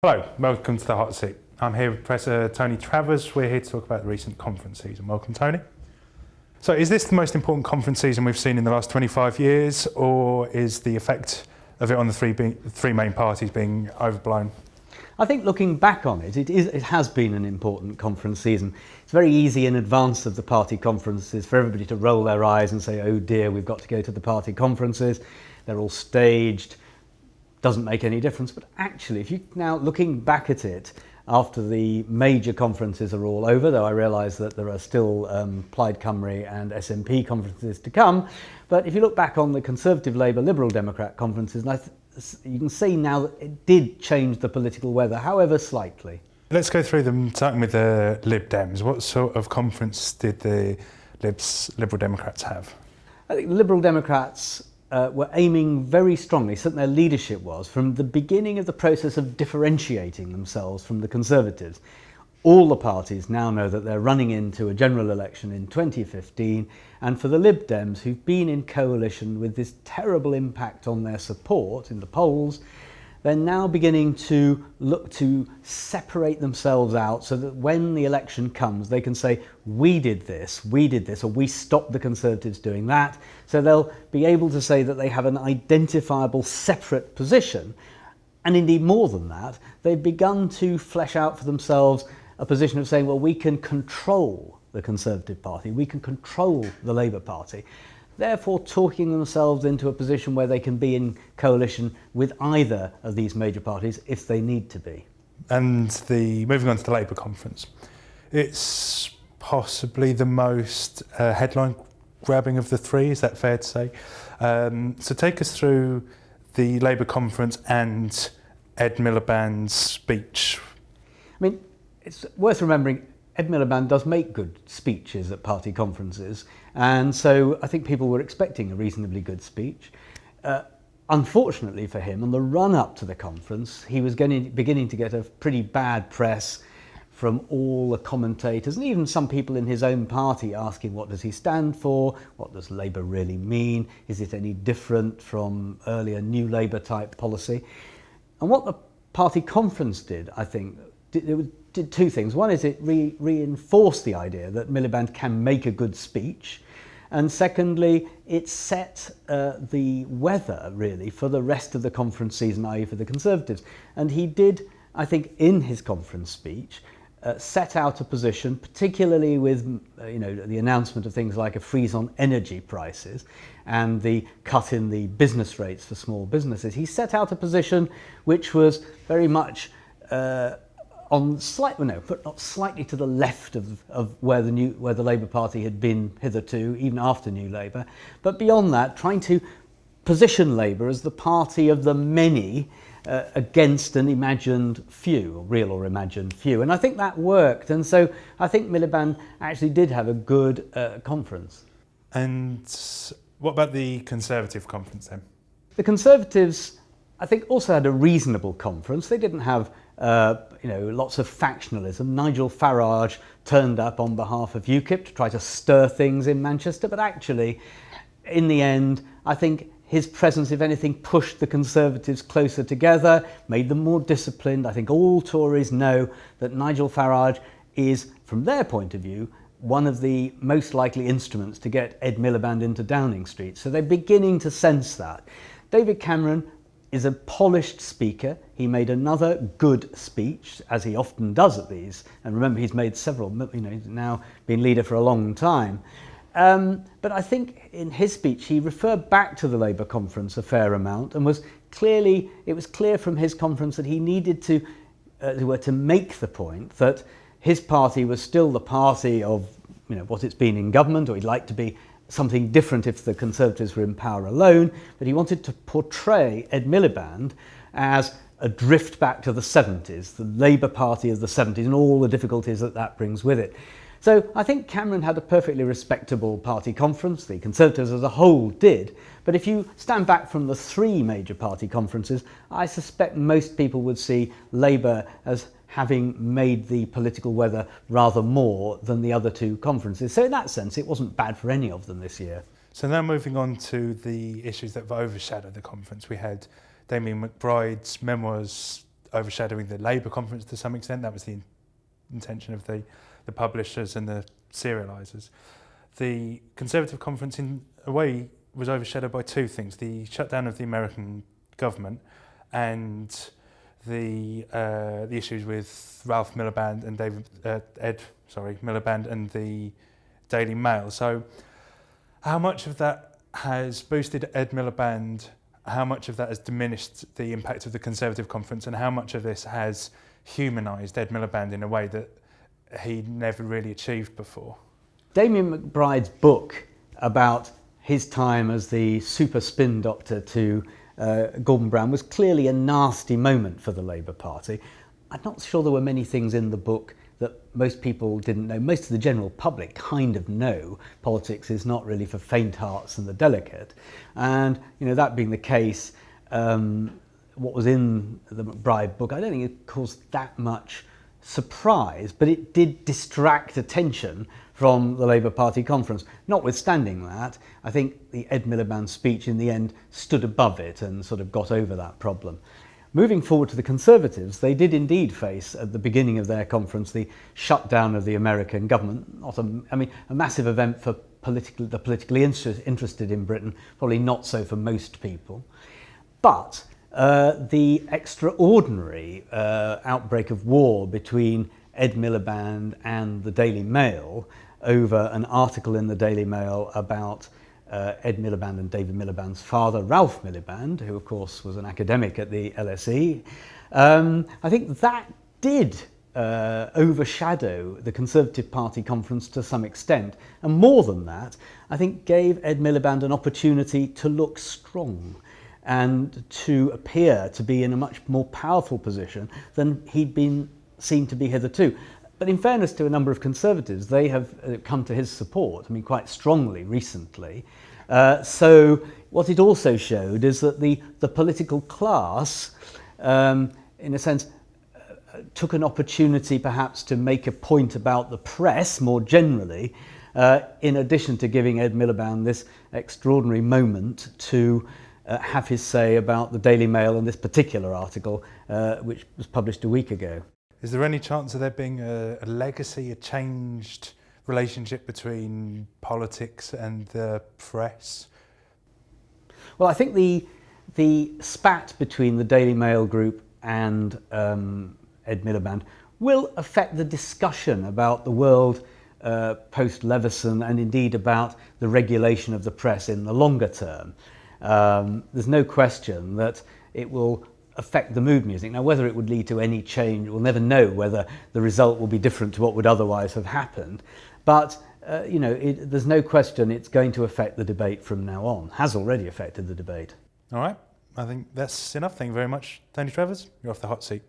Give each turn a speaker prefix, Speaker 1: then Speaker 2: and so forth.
Speaker 1: Hello, welcome to the Hot Seat. I'm here with Professor Tony Travers. We're here to talk about the recent conference season. Welcome, Tony. So is this the most important conference season we've seen in the last 25 years, or is the effect of it on the three main parties being overblown?
Speaker 2: I think looking back on it, it has been an important conference season. It's very easy in advance of the party conferences for everybody to roll their eyes and say, oh dear, we've got to go to the party conferences. They're all staged. Doesn't make any difference. But actually, if you now looking back at it after the major conferences are all over, though I realise that there are still Plaid Cymru and SNP conferences to come, but if you look back on the Conservative, Labour, Liberal Democrat conferences, you can see now that it did change the political weather, however slightly.
Speaker 1: Let's go through them, starting with the Lib Dems. What sort of conference did the Liberal Democrats have?
Speaker 2: I think the Liberal Democrats were aiming very strongly, certainly their leadership was, from the beginning of the process of differentiating themselves from the Conservatives. All the parties now know that they're running into a general election in 2015, and for the Lib Dems, who've been in coalition with this terrible impact on their support in the polls, they're now beginning to look to separate themselves out so that when the election comes, they can say, we did this, or we stopped the Conservatives doing that. So they'll be able to say that they have an identifiable separate position. And indeed more than that, they've begun to flesh out for themselves a position of saying, well, we can control the Conservative Party, we can control the Labour Party, therefore talking themselves into a position where they can be in coalition with either of these major parties if they need to be. And
Speaker 1: moving on to the Labour conference, it's possibly the most headline grabbing of the three, is that fair to say? So take us through the Labour conference and Ed Miliband's speech.
Speaker 2: I mean, it's worth remembering Ed Miliband does make good speeches at party conferences, and so I think people were expecting a reasonably good speech. Unfortunately for him, on the run-up to the conference, he was beginning to get a pretty bad press from all the commentators and even some people in his own party asking, what does he stand for? What does Labour really mean? Is it any different from earlier New Labour type policy? And what the party conference did, I think, did two things. One is it reinforced the idea that Miliband can make a good speech, and secondly, it set the weather really for the rest of the conference season, i.e. for the Conservatives. And he did, I think, in his conference speech, set out a position, particularly with the announcement of things like a freeze on energy prices and the cut in the business rates for small businesses. He set out a position which was very much but not slightly to the left of where the Labour Party had been hitherto, even after New Labour. But beyond that, trying to position Labour as the party of the many against an imagined few, real or imagined few. And I think that worked. And so I think Miliband actually did have a good conference.
Speaker 1: And what about the Conservative conference then?
Speaker 2: The Conservatives, I think, also had a reasonable conference. They didn't have lots of factionalism. Nigel Farage turned up on behalf of UKIP to try to stir things in Manchester, but actually, in the end, I think his presence, if anything, pushed the Conservatives closer together, made them more disciplined. I think all Tories know that Nigel Farage is, from their point of view, one of the most likely instruments to get Ed Miliband into Downing Street. So they're beginning to sense that. David Cameron is a polished speaker. He made another good speech, as he often does at these. And remember, he's made several, he's now been leader for a long time. But I think in his speech, he referred back to the Labour conference a fair amount and it was clear from his conference that he needed to make the point that his party was still the party of what it's been in government, or he'd like to be something different if the Conservatives were in power alone, but he wanted to portray Ed Miliband as a drift back to the 70s, the Labour Party of the 70s, and all the difficulties that brings with it. So I think Cameron had a perfectly respectable party conference. The Conservatives as a whole did. But if you stand back from the three major party conferences, I suspect most people would see Labour as having made the political weather rather more than the other two conferences. So in that sense, it wasn't bad for any of them this year.
Speaker 1: So now moving on to the issues that have overshadowed the conference. We had Damien McBride's memoirs overshadowing the Labour conference to some extent. That was the intention of the publishers and the serialisers. The Conservative conference, in a way, was overshadowed by two things: the shutdown of the American government and the issues with Ralph Miliband and Ed Miliband and the Daily Mail. So how much of that has boosted Ed Miliband, how much of that has diminished the impact of the Conservative conference, and how much of this has humanised Ed Miliband in a way that he never really achieved before?
Speaker 2: Damien McBride's book about his time as the super spin doctor to Gordon Brown was clearly a nasty moment for the Labour Party. I'm not sure there were many things in the book that most people didn't know. Most of the general public kind of know politics is not really for faint hearts and the delicate. And that being the case, what was in the McBride book, I don't think it caused that much surprise, but it did distract attention from the Labour Party conference. Notwithstanding that, I think the Ed Miliband speech in the end stood above it and sort of got over that problem. Moving forward to the Conservatives, they did indeed face at the beginning of their conference the shutdown of the American government. A massive event for the politically interested in Britain, probably not so for most people. But the extraordinary outbreak of war between Ed Miliband and the Daily Mail over an article in the Daily Mail about Ed Miliband and David Miliband's father, Ralph Miliband, who of course was an academic at the LSE. I think that did overshadow the Conservative Party conference to some extent. And more than that, I think gave Ed Miliband an opportunity to look strong and to appear to be in a much more powerful position than he'd been seen to be hitherto. But in fairness to a number of Conservatives, they have come to his support, quite strongly recently. So what it also showed is that the political class, in a sense, took an opportunity perhaps to make a point about the press more generally, in addition to giving Ed Miliband this extraordinary moment to have his say about the Daily Mail and this particular article, which was published a week ago.
Speaker 1: Is there any chance of there being a legacy, a changed relationship between politics and the press?
Speaker 2: Well, I think the spat between the Daily Mail group and Ed Miliband will affect the discussion about the world post-Leveson and indeed about the regulation of the press in the longer term. There's no question that it will affect the mood music. Now, whether it would lead to any change, we'll never know whether the result will be different to what would otherwise have happened. But, there's no question it's going to affect the debate from now on, has already affected the debate.
Speaker 1: All right, I think that's enough. Thank you very much, Tony Travers. You're off the hot seat.